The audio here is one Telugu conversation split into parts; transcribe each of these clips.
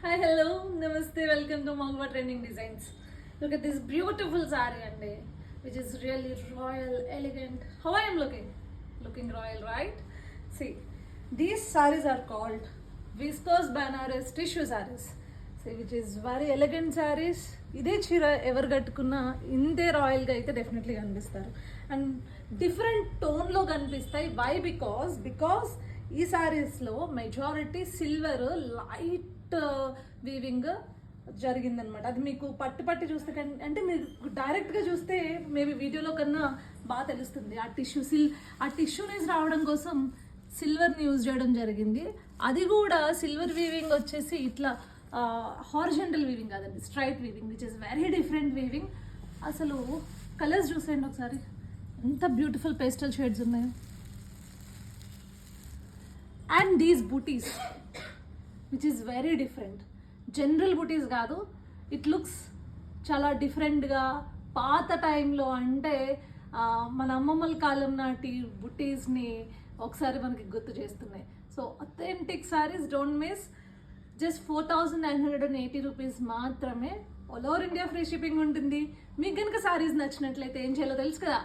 Hi, hello, namaste, welcome to Mangwa Trending Designs. Look at this beautiful saree and which is really royal, elegant. How I am looking? Looking royal, right? See, these sarees are called viscose Banaras tissue sarees. See, which is very elegant sarees. ఇదే చీర ఎవరు కట్టుకున్నా ఇంతే రాయల్గా అయితే డెఫినెట్లీ కనిపిస్తారు అండ్ డిఫరెంట్ టోన్లో కనిపిస్తాయి. వై? బికాస్ ఈ సారీస్లో మెజారిటీ సిల్వర్ లైట్ వీవింగ్ జరిగిందనమాట. అది మీకు పట్టి చూస్తే అంటే మీరు డైరెక్ట్గా చూస్తే మేబీ వీడియోలో కన్నా బాగా తెలుస్తుంది. ఆ టిష్యూనెస్ రావడం కోసం సిల్వర్ని యూజ్ చేయడం జరిగింది. అది కూడా సిల్వర్ వీవింగ్ వచ్చేసి ఇట్లా హారిజంటల్ వీవింగ్ కాదండి, straight weaving, which is very different weaving. అసలు కలర్స్ చూసేయండి ఒకసారి, ఎంత బ్యూటిఫుల్ పేస్టల్ షేడ్స్ ఉన్నాయో. And these buttis which is very different, general buttis కాదు. ఇట్ లుక్స్ చాలా డిఫరెంట్గా పాత టైంలో అంటే మన అమ్మమ్మల కాలం నాటి బుటీస్ని ఒకసారి మనకి గుర్తు చేస్తున్నాయి. So authentic saris, don't miss. Just 4,980 rupees మాత్రమే. All over India free shipping ఉంటుంది. మీకు కనుక సారీస్ నచ్చినట్లయితే ఏం చేయాలో తెలుసు కదా,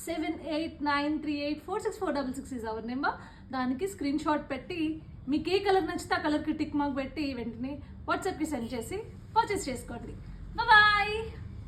7893846466 ఈజ్ అవర్ నెంబర్. దానికి స్క్రీన్ షాట్ పెట్టి మీకు ఏ కలర్ నచ్చితే ఆ కలర్కి టిక్ మార్క్ పెట్టి వెంటనే వాట్సాప్కి సెండ్ చేసి పర్చేస్ చేసుకోండి. బాయ్.